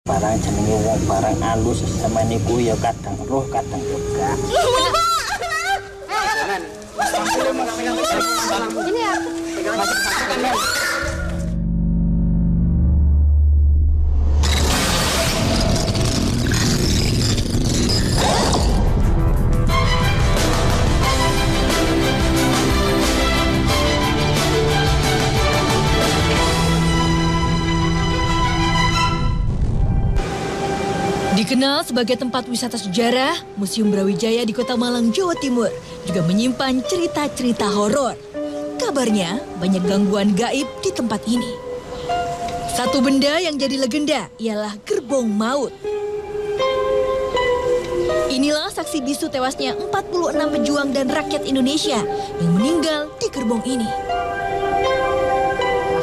Barang jenenge wong barang alus sampeyan niku ya kadang roh kadang juga. Ini ya. Dikenal sebagai tempat wisata sejarah, Museum Brawijaya di Kota Malang, Jawa Timur juga menyimpan cerita-cerita horor. Kabarnya banyak gangguan gaib di tempat ini. Satu benda yang jadi legenda ialah gerbong maut. Inilah saksi bisu tewasnya 46 pejuang dan rakyat Indonesia yang meninggal di gerbong ini.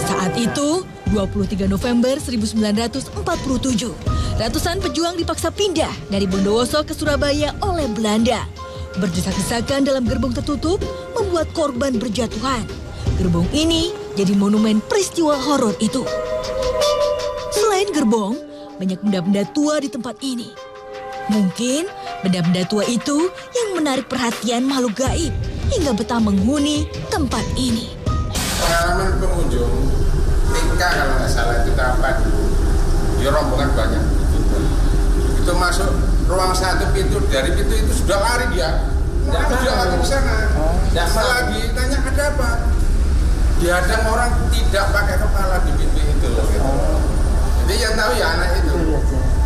Saat itu, 23 November 1947, ratusan pejuang dipaksa pindah dari Bondowoso ke Surabaya oleh Belanda. Berdesak-desakan dalam gerbong tertutup membuat korban berjatuhan. Gerbong ini jadi monumen peristiwa horor itu. Selain gerbong, banyak benda-benda tua di tempat ini. Mungkin benda-benda tua itu yang menarik perhatian makhluk gaib hingga betah menghuni tempat ini. Pengalaman pengunjung tingkah kalau nggak salah itu kapan dulu, di rombongan banyak. Itu masuk ruang satu pintu, dari pintu itu sudah lari dia. Dia lagi ke sana. Setelah ditanya ada apa, dihadang orang tidak pakai kepala di pintu itu. Jadi yang tahu ya anak itu,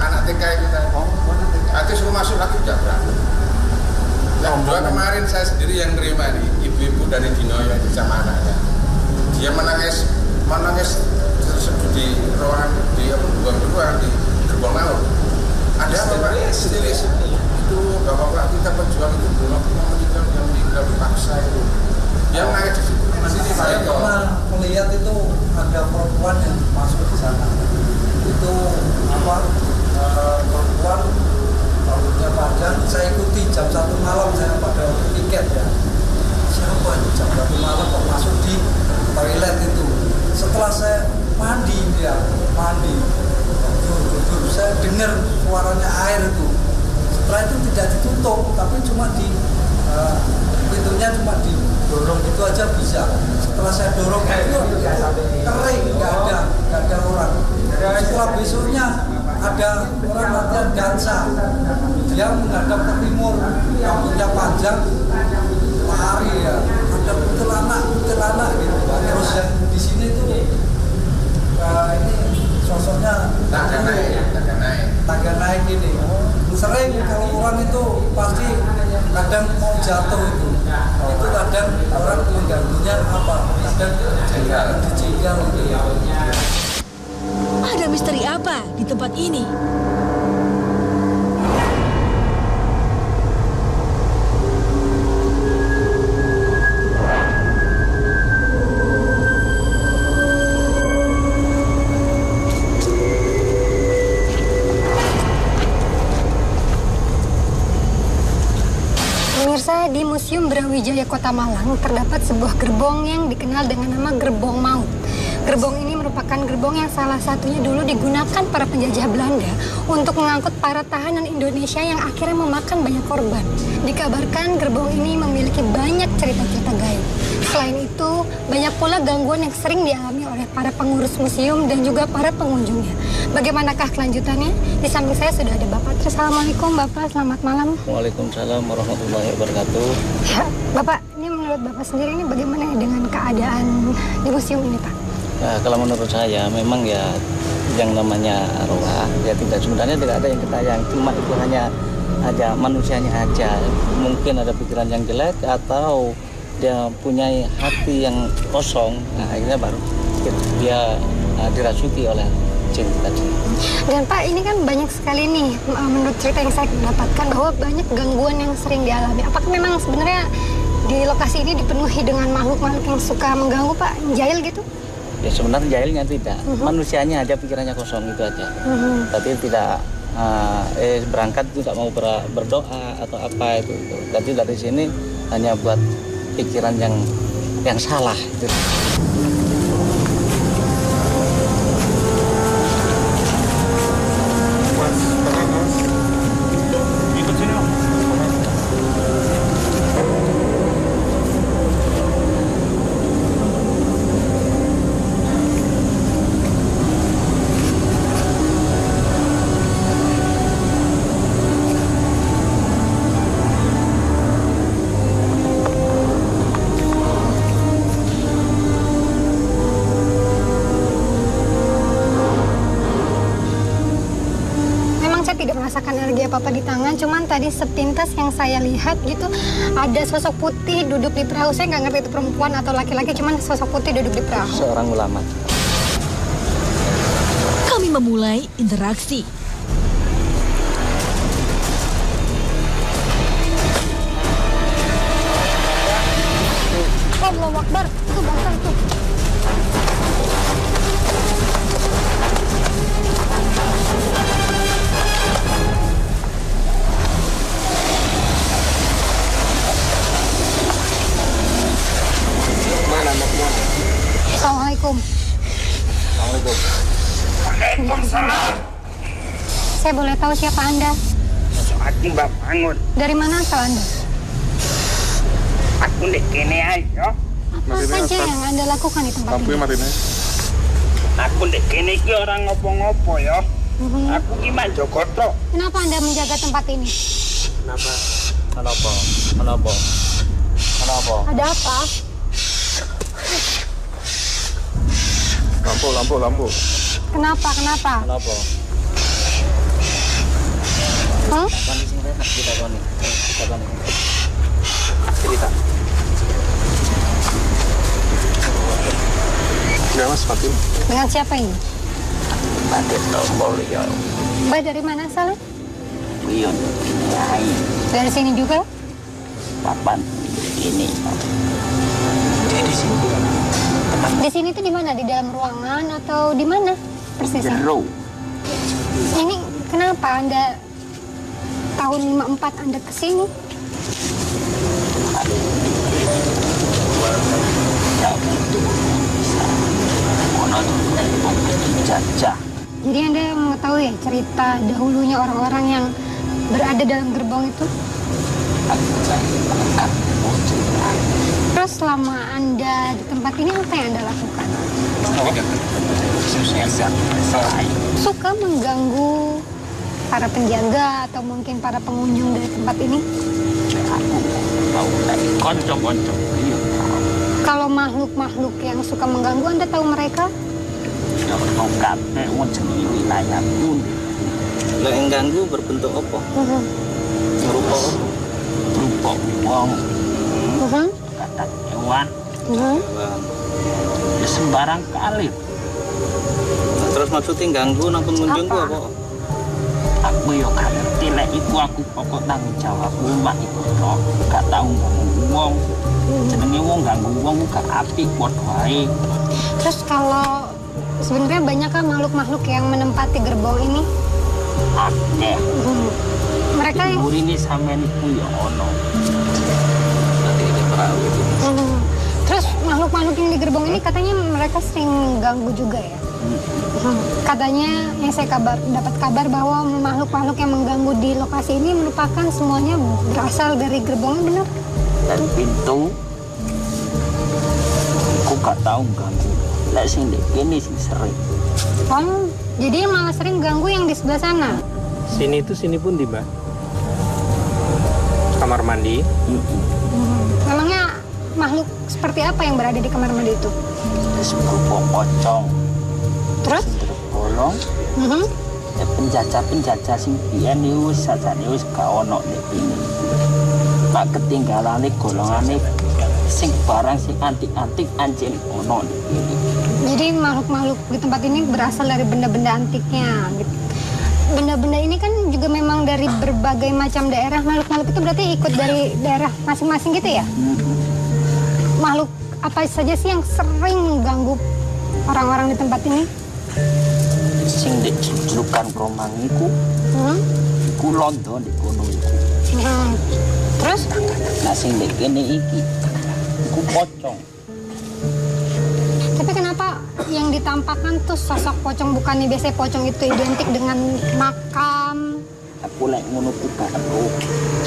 anak TK itu tadi. Nanti suruh masuk lagi tidak berani. Yang kedua kemarin saya sendiri yang nerima nih, ibu-ibu dari Dinoyo itu sama anaknya. Dia menangis di ruangan di gerbong maut. Ada apa Pak? Itu bapak-bapak kita pejuang itu belum yang meninggal dipaksa itu. Yang naik di situ. Saya pernah melihat itu ada perempuan yang masuk di sana. Itu perempuan rambutnya panjang. Saya ikuti jam 1 malam saya pada tiket ya. Siapa itu jam 1 malam kok masuk di toilet itu? Setelah saya mandi, saya dengar suaranya air itu. Setelah itu tidak ditutup, tapi cuma pintunya cuma didorong itu aja bisa. Setelah saya dorong itu kering, nggak ada orang. Setelah besoknya ada orang latihan dansa, dia menghadap ke timur, rambutnya panjang, lari ya. Ada kuntilanak gitu. Terus yang di sini tuh ini sosoknya tangga naik ini. Sering kalau orang itu pasti kadang mau jatuh itu kadang orang mengganggunya apa? Kadang dijegal gitu ya. Ada misteri apa di tempat ini? Di Museum Brawijaya Kota Malang terdapat sebuah gerbong yang dikenal dengan nama Gerbong Maut. Gerbong ini merupakan gerbong yang salah satunya dulu digunakan para penjajah Belanda untuk mengangkut para tahanan Indonesia yang akhirnya memakan banyak korban. Dikabarkan gerbong ini memiliki banyak cerita-cerita gaib. Selain itu, banyak pula gangguan yang sering dialami oleh para pengurus museum dan juga para pengunjungnya. Bagaimanakah kelanjutannya? Di samping saya sudah ada Bapak. Assalamualaikum Bapak, selamat malam. Waalaikumsalam warahmatullahi wabarakatuh. Ya, Bapak, ini menurut Bapak sendiri ini bagaimana dengan keadaan di museum ini, Pak? Nah, kalau menurut saya memang ya yang namanya arwah ya sebenarnya tidak ada yang ketayang, cuma itu hanya manusianya aja. Mungkin ada pikiran yang jelek atau dia punya hati yang kosong, nah akhirnya baru dia dirasuki oleh jin tadi. Dan Pak, ini kan banyak sekali nih menurut cerita yang saya dapatkan bahwa banyak gangguan yang sering dialami. Apakah memang sebenarnya di lokasi ini dipenuhi dengan makhluk-makhluk yang suka mengganggu, Pak? Jahil gitu? Ya sebenarnya jahilnya tidak, manusianya aja pikirannya kosong itu aja. Tapi tidak berangkat tidak mau berdoa atau apa itu. Tapi dari sini hanya buat pikiran yang salah. Gitu. saya tidak merasakan energi apa-apa di tangan, cuman tadi sepintas yang saya lihat gitu, ada sosok putih duduk di perahu. Saya nggak ngerti itu perempuan atau laki-laki, cuman sosok putih duduk di perahu. Seorang ulama. Kami memulai interaksi. Allahu Akbar, itu basah itu. Assalamualaikum. Assalamualaikum. Waalaikumsalam. Saya boleh tahu siapa Anda? Aku Mbak Bangun. Dari mana asal Anda? Aku di kene aja. Apa saja yang Anda lakukan di tempat ini? Aku di kene iki orang ngopo-ngopo ya. Aku ki Manjogoto. Kenapa Anda menjaga tempat ini? Kenapa? Kenapa? Ada apa? Lampu. Kenapa? Kenapa? Kondisi saya kita koni. Cerita. Ya Mas Fatim. Dengan siapa ini? Batik tombol ya. Mbak dari mana asalnya? Wiyon. Nyai. Dari sini juga? Papan ini. Di sini. Di sini tuh di mana? Di dalam ruangan atau di mana persisnya? Jero. Ini kenapa Anda tahun 54 Anda ke sini? Ya itu. Ono jajah. Jadi Anda mengetahui ya cerita dahulunya orang-orang yang berada dalam gerbong itu? Terus selama Anda di tempat ini apa yang Anda lakukan? Suka mengganggu para penjaga atau mungkin para pengunjung dari tempat ini? Aku mau dari konco-konco. Kalau makhluk-makhluk yang suka mengganggu, Anda tahu mereka? Mau kabeh wong jenenge wilayah pun. Lah yang ganggu berbentuk apa? Berupa apa? Berupa wong kata hewan. Ya sembarang kali. Nah, terus maksudnya ganggu nang pengunjung ku apa? Aku yo gak ngerti lek iku aku pokok tanggung jawab rumah iku tok. Gak tau ganggu wong. Jenenge wong ganggu wong gak apik padha wae. Terus kalau sebenarnya banyak kan makhluk-makhluk yang menempati gerbong ini? Akeh. Mereka yang... Ini sampean iku yo ono. Nanti di perahu itu. Terus makhluk-makhluk yang di gerbong ini katanya mereka sering ganggu juga ya? Katanya yang saya dapat kabar bahwa makhluk-makhluk yang mengganggu di lokasi ini merupakan semuanya berasal dari gerbong, benar? Dan pintu aku gak tahu ganggu. Lek sing ndek kene sing sering. Oh, jadi malah sering ganggu yang di sebelah sana? Sini pun di Mbak. Kamar mandi. Memangnya makhluk seperti apa yang berada di kamar mandi itu? Berupa pocong. Terus? Bolong. Penjajah sing biyen niku sajane wis gak ono nek kene. Pak ketinggalane golongane sing barang sing antik-antik anjen ono nek kene. Jadi makhluk-makhluk di tempat ini berasal dari benda-benda antiknya gitu. Benda-benda ini kan juga memang dari berbagai macam daerah. Makhluk-makhluk itu berarti ikut dari daerah masing-masing gitu ya? Makhluk apa saja sih yang sering mengganggu orang-orang di tempat ini? Sing ndek julukan Romang iku. Iku londo ndek kono iku. Terus? Nah sing ndek kene iki iku pocong. Tapi kenapa yang ditampakkan tuh sosok pocong, bukannya biasanya pocong itu identik dengan makam? Aku lek ngono ku gak ero.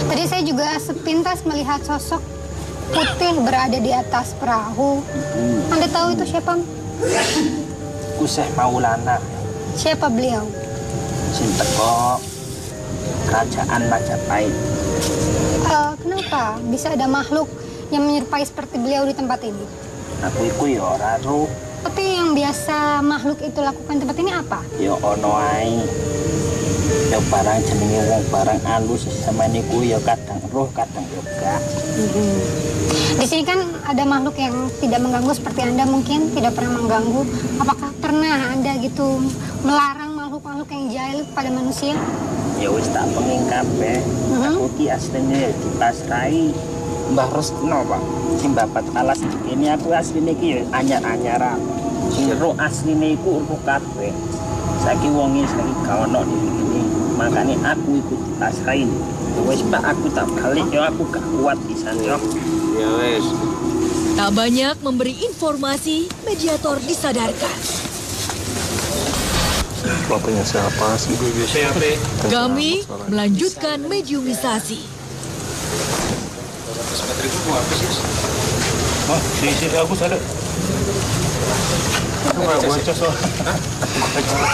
Tadi saya juga sepintas melihat sosok putih berada di atas perahu. Anda tahu itu siapa? Ku Syekh Maulana. Siapa beliau? Sing teko kerajaan Majapahit. Kenapa bisa ada makhluk yang menyerupai seperti beliau di tempat ini? Aku iku ya ora ro. Tapi yang biasa makhluk itu lakukan di tempat ini apa? Ya ono ae. Ya ya barang jenenge wong barang alus sama niku ya kadang roh kadang enggak. Di sini kan ada makhluk yang tidak mengganggu seperti Anda mungkin tidak pernah mengganggu. Apakah pernah Anda gitu melarang makhluk-makhluk yang jahil pada manusia? Ya wis tak pengin kabeh. Aku ki asline ya dipasrai Mbah Resno, Pak. Sing babat alas ini aku asline ki ya anyar-anyaran. Sing roh asline iku roh kabeh. Saiki wonge saiki gak ono iki. Makane aku ikut dipasrai. Wis Pak aku tak balik ya aku gak kuat pisan yo. Ya wes. Tak banyak memberi informasi, mediator disadarkan. Bapaknya siapa sih? Siapa? Kami melanjutkan mediumisasi. Oh, si Agus ada. Aku nggak baca soal. Pegang.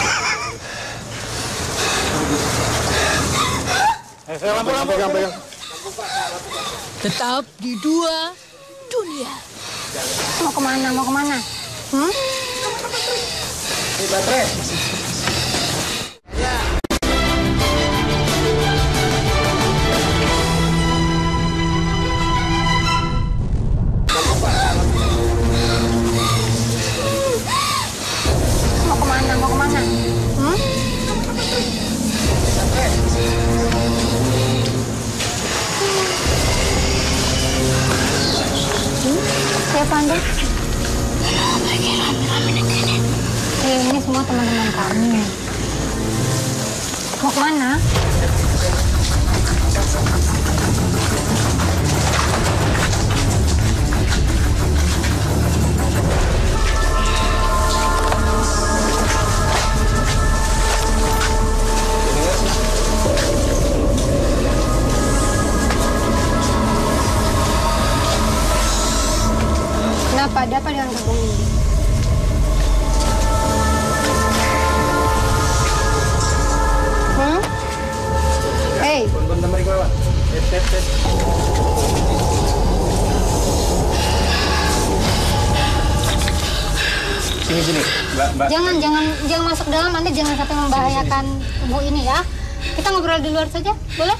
Tetap di dua dunia. Mau kemana? Mau kemana? Siapa Anda? Ya, ini semua teman-teman kami. Mau kemana? Kenapa? Ada apa dengan gerbong ini? Hei. Sini, Mbak. Jangan masuk dalam. Anda jangan sampai membahayakan tubuh ini ya. Kita ngobrol di luar saja, boleh?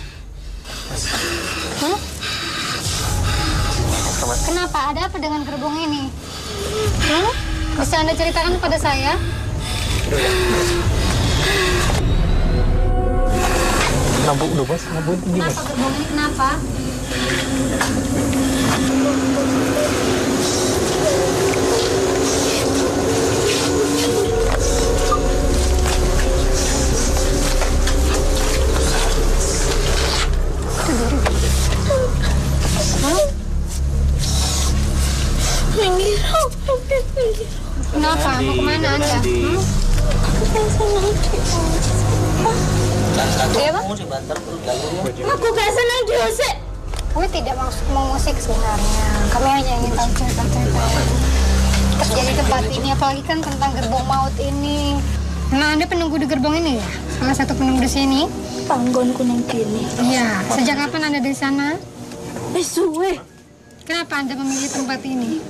Kenapa? Ada apa dengan gerbong ini? Bisa Anda ceritakan kepada saya? Lampu udah bos, lampu itu gimana? Kenapa gerbong ini? Kenapa? Kenapa? Mau kemana Anda? Aku gak senang diusik. Kami tidak maksud mengusik sebenarnya. Kami hanya ingin tahu cerita-cerita yang terjadi di tempat ini. Apalagi kan tentang gerbong maut ini. Nah, Anda penunggu di gerbong ini ya? Salah satu penunggu di sini? Panggonku nang kene. Iya. Sejak kapan Anda di sana? Suwe. Kenapa Anda memilih tempat ini?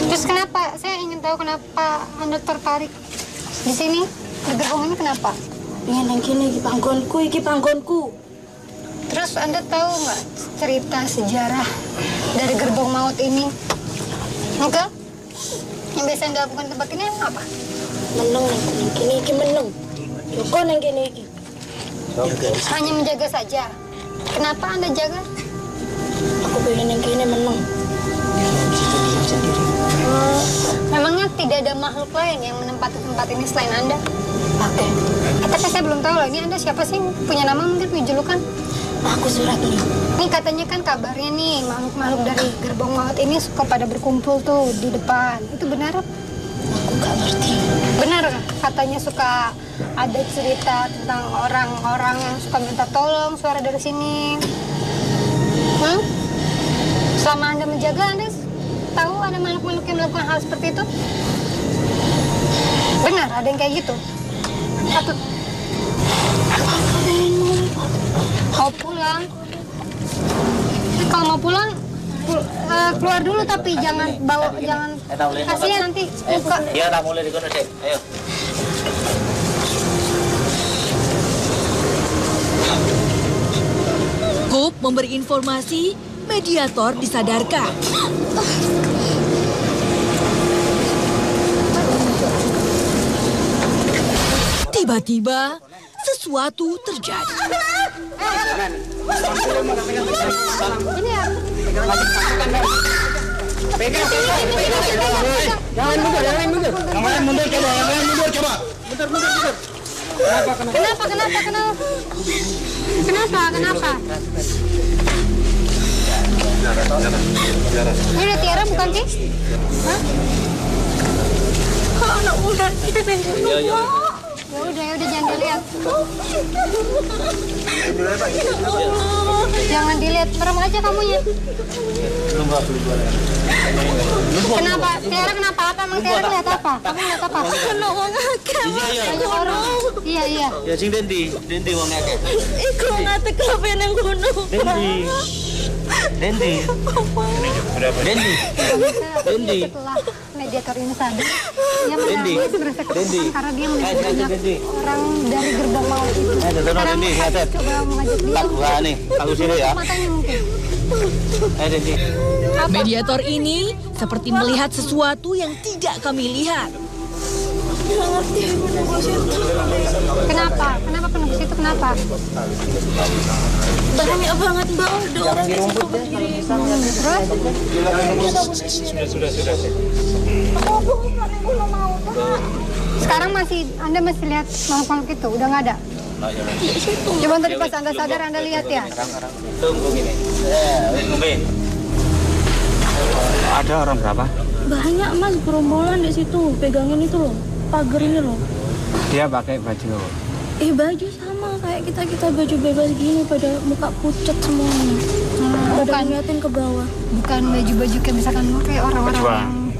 Terus kenapa? Saya ingin tahu kenapa Anda tertarik di sini? Di gerbong ini kenapa? Pengen nang kene iki panggonku. Terus Anda tahu nggak cerita sejarah dari gerbong maut ini? Enggak? Yang biasa Anda lakukan tempat ini apa? Meneng nang kene iki meneng. Joko nang kene iki. Hanya menjaga saja. Kenapa Anda jaga? Aku pengen nang kene meneng. Memangnya tidak ada makhluk lain yang menempati tempat ini selain Anda? Oke. Tapi saya belum tahu loh, ini Anda siapa sih? Punya nama mungkin, punya julukan? Aku Suratni. Ini katanya kan kabarnya nih, makhluk-makhluk dari gerbong maut ini suka pada berkumpul tuh di depan. Itu benar? Aku gak ngerti. Benar, katanya suka ada cerita tentang orang-orang yang suka minta tolong, suara dari sini. Selama Anda menjaga, Anda tahu ada makhluk-makhluk yang melakukan hal seperti itu? Benar, ada yang kayak gitu? Atau mau pulang? Kalau mau pulang, keluar dulu tapi jangan Kasihan nanti buka. Iya, tak mulai dikono sih. Ayo. Kup memberi informasi, mediator disadarkan. Tiba-tiba, sesuatu terjadi. Ini ya. Jangan mundur coba. Kenapa? Ini ada Tiara bukan sih? Hah? Anak muda kita Ya udah jangan dilihat. Jangan dilihat, merem aja kamunya. Kenapa? Tiara kenapa? Apa emang Tiara lihat apa? Kamu lihat apa? kena wong akeh. Banyak orang. Iya. Ya sing Dendi wong akeh. Iku ngate kapan yang gunung. Dendi. Setelah mediator ini sadar, dia menangis merasa ketakutan karena dia melihat banyak orang dari gerbong maut itu. Sekarang coba mengajak dia Aku sini ya. matanya mungkin. Dendi. Mediator ini seperti melihat sesuatu yang tidak kami lihat. Kenapa penunggu situ kenapa? Banyak banget bau. Jangan di rumput ya. Terus? Sudah. Sekarang Anda masih lihat makhluk itu? Udah nggak ada? Coba tadi pas Anda sadar Anda lihat ya? Tunggu gini. Ada orang berapa? Banyak mas gerombolan di situ. Pegangin itu loh. Pagar ini loh. Dia pakai baju apa? Baju sama kayak kita baju bebas gini, pada muka pucat semuanya. Pada ngeliatin ke bawah. Bukan baju-baju kayak misalkan kayak orang-orang yang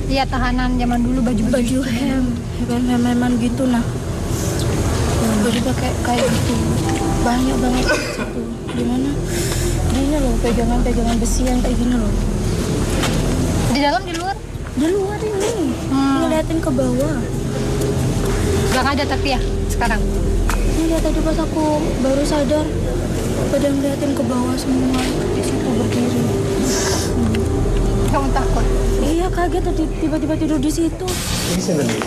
iya tahanan zaman dulu baju hem gitu nah. Baju pakai kayak gitu. Banyak banget di situ. Gimana? Ini loh pegangan besi yang kayak gini loh. di dalam di luar? Di luar ini. Ngeliatin ke bawah. Gak ada tapi ya sekarang. Ini lihat tadi pas aku baru sadar pada ngeliatin ke bawah semua di situ berdiri. Kamu takut? Iya kaget tadi tiba-tiba tidur di situ. Ini sebenarnya.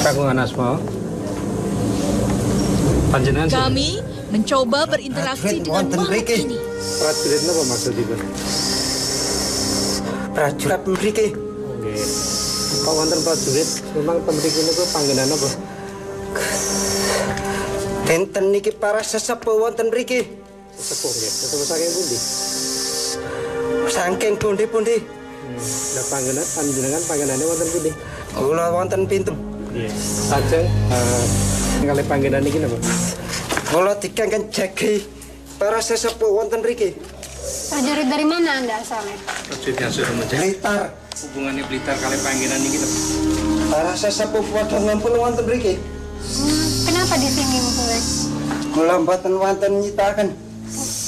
Kagungan asma. Panjenengan Kami mencoba berinteraksi dengan makhluk ini. prajurit apa maksudnya? Prajurit mriki. Oke. Kok wonten prajurit memang mriki niku panggenan apa? Enten niki para sesepuh wonten mriki. Sesepuh nggih. Sesepuh saking pundi? Saking pundi-pundi. Lah panjenengan panggenane wonten pundi? Kula wonten pintu. Nggih. Lajeng kali panggenan niki napa? Kula dikengken jagi para sesepuh wonten mriki. Prajurit dari mana Anda asalnya? Prajurit yang sudah menjadi Blitar. hubungannya Blitar kali panggenan niki napa? Para sesepuh padha ngumpul wonten mriki. Kenapa di sini mulai? Kula mboten wonten nyitaken.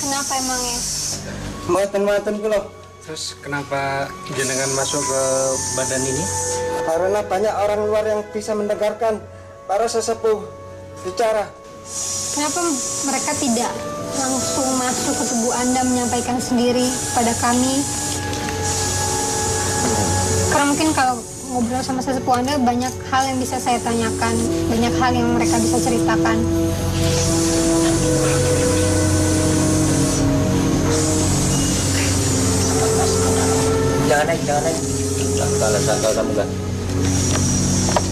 Kenapa emangnya? Mboten wonten kula. Terus kenapa jenengan masuk ke badan ini? Karena banyak orang luar yang bisa mendengarkan para sesepuh bicara. Kenapa mereka tidak langsung masuk ke tubuh Anda menyampaikan sendiri pada kami? Karena mungkin kalau ngobrol sama sesepuh Anda banyak hal yang bisa saya tanyakan, banyak hal yang mereka bisa ceritakan. Jangan naik. Kalau kamu enggak.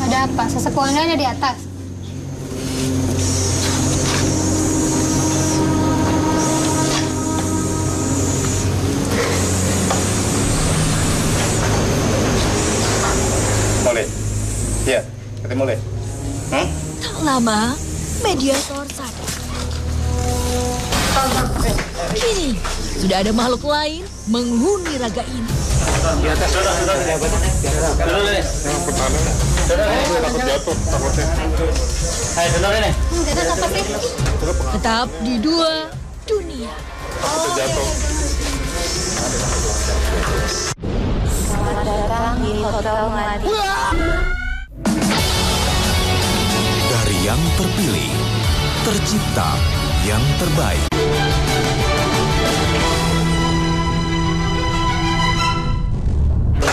Ada apa? Sesepuh Anda ada di atas. Mulai. Iya, kita mulai. Tak lama, mediator sadar. Kini, sudah ada makhluk lain menghuni raga ini. Di atas. Tetap di dua dunia. datang di Hotel Melati. Dari yang terpilih, tercipta yang terbaik.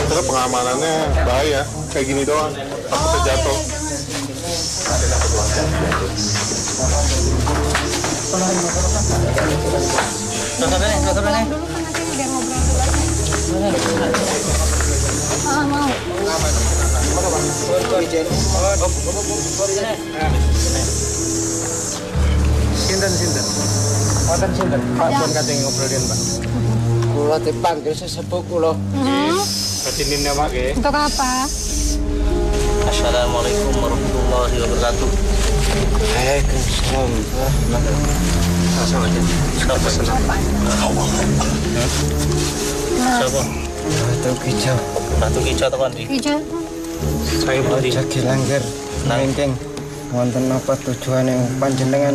Terus pengamanannya bahaya, kayak gini doang, takutnya jatuh. Sinten. Wonten sinten? Pak pun kadang ngobrolin, Pak. Kula dipanggil sesepuh kula. Katinin nama ke? Untuk apa? Assalamualaikum warahmatullahi wabarakatuh. Waalaikumsalam. Siapa? Batu Kijau. Batu Kijau atau Kondi? Kijau. Saya Budi. Jagi langgar. Nengking. Wonten apa tujuan yang panjenengan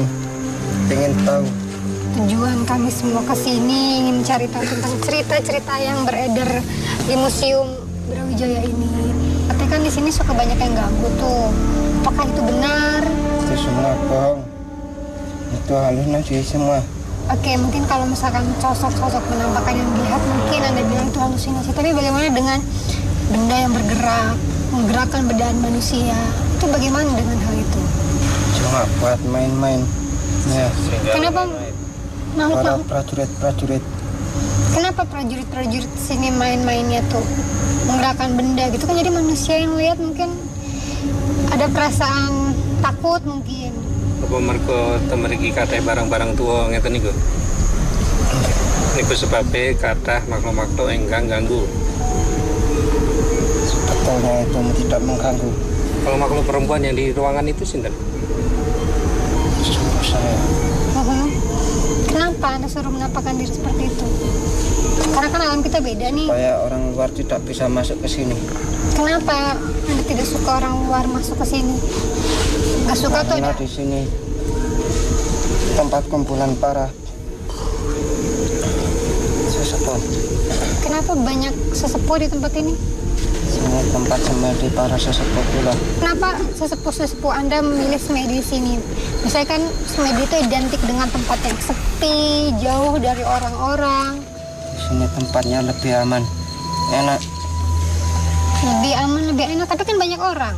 ingin tahu? Tujuan kami semua ke sini ingin cari tahu tentang cerita-cerita yang beredar di Museum Brawijaya ini. Tapi kan di sini suka banyak yang ganggu tuh. Apakah itu benar? Itu semua bohong. Itu halusinasi semua. Oke, mungkin kalau misalkan sosok-sosok penampakan yang dilihat, mungkin Anda bilang itu halusinasi. Tapi bagaimana dengan benda yang bergerak, menggerakkan badan manusia? Itu bagaimana dengan hal itu? Cuma buat main-main. Ya. Kenapa Para makhluk-makhluk? prajurit. Kenapa prajurit-prajurit sini main-mainnya tuh menggerakkan benda gitu kan, jadi manusia yang lihat mungkin ada perasaan takut mungkin. Apa mereka temeriki kathah barang-barang tua ngeten niku? Niku sebabnya kathah makhluk-makhluk ingkang ganggu. Sebetulnya itu tidak mengganggu. Kalau makhluk perempuan yang di ruangan itu sinten? Suruh saya. Kenapa Anda suruh menampakkan diri seperti itu? Karena kan alam kita beda nih. Supaya orang luar tidak bisa masuk ke sini. Kenapa Anda tidak suka orang luar masuk ke sini? Gak suka tuh Karena ada? di sini tempat kumpulan para sesepuh. Kenapa banyak sesepuh di tempat ini? Sini tempat semedi para sesepuh pula. Kenapa sesepuh-sesepuh Anda memilih semedi di sini? Misalnya kan semedi itu identik dengan tempat yang sepi, jauh dari orang-orang. Di sini tempatnya lebih aman, enak. Lebih aman, lebih enak, tapi kan banyak orang.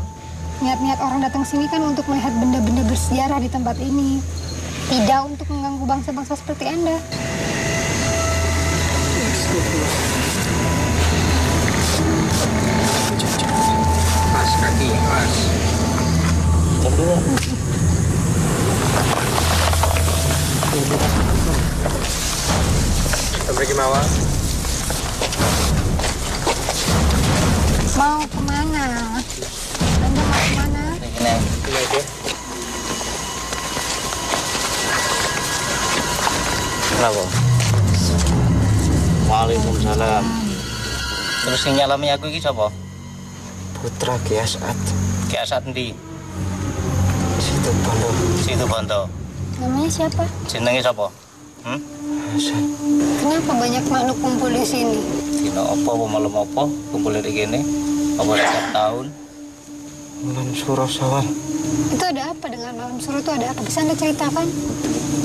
Niat-niat orang datang sini kan untuk melihat benda-benda bersejarah di tempat ini. Tidak untuk mengganggu bangsa-bangsa seperti Anda. Mas kaki, mas. Sampai kemana? Mau kemana? Anda mau kemana? Ini aja. Kenapa? Waalaikumsalam. Terus yang nyalami aku ini siapa? Putra Ki As'ad. Ki As'ad ndi? Situ Bondo. Situ Bondo. Namanya siapa? Jenenge siapa? Hasan. Kenapa banyak makhluk kumpul di sini? Dino apa malam apa kumpul di kene? Apa setiap tahun? Bulan Suro Sawal. Itu ada apa dengan malam suro itu ada apa? Bisa Anda ceritakan?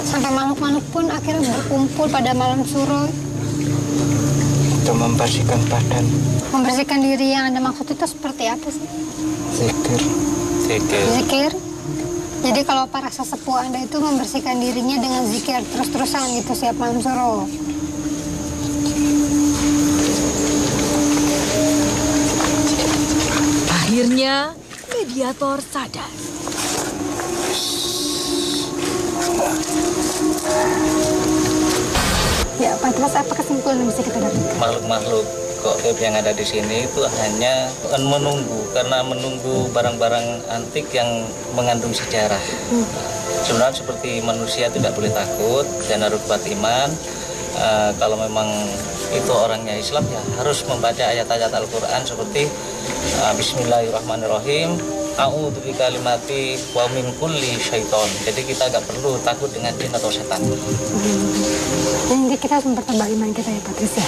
Sampai makhluk-makhluk pun akhirnya berkumpul pada malam suro. Itu membersihkan badan. Membersihkan diri yang Anda maksud itu seperti apa sih? Zikir. Zikir? Jadi kalau para sesepuh Anda itu membersihkan dirinya dengan zikir terus-terusan gitu setiap malam suro. Akhirnya, mediator sadar. Ya, Pak, terus apa kesimpulan yang bisa kita dapatkan? Makhluk-makhluk gaib yang ada di sini itu hanya menunggu, karena menunggu barang-barang antik yang mengandung sejarah. Sebenarnya seperti manusia tidak boleh takut dan harus kuat iman. Kalau memang itu orangnya Islam ya harus membaca ayat-ayat Al-Quran seperti Bismillahirrahmanirrahim. A'udzu bikalimati wa min kulli syaiton. Jadi kita nggak perlu takut dengan jin atau setan. Jadi kita harus mempertambah iman kita ya, Patricia.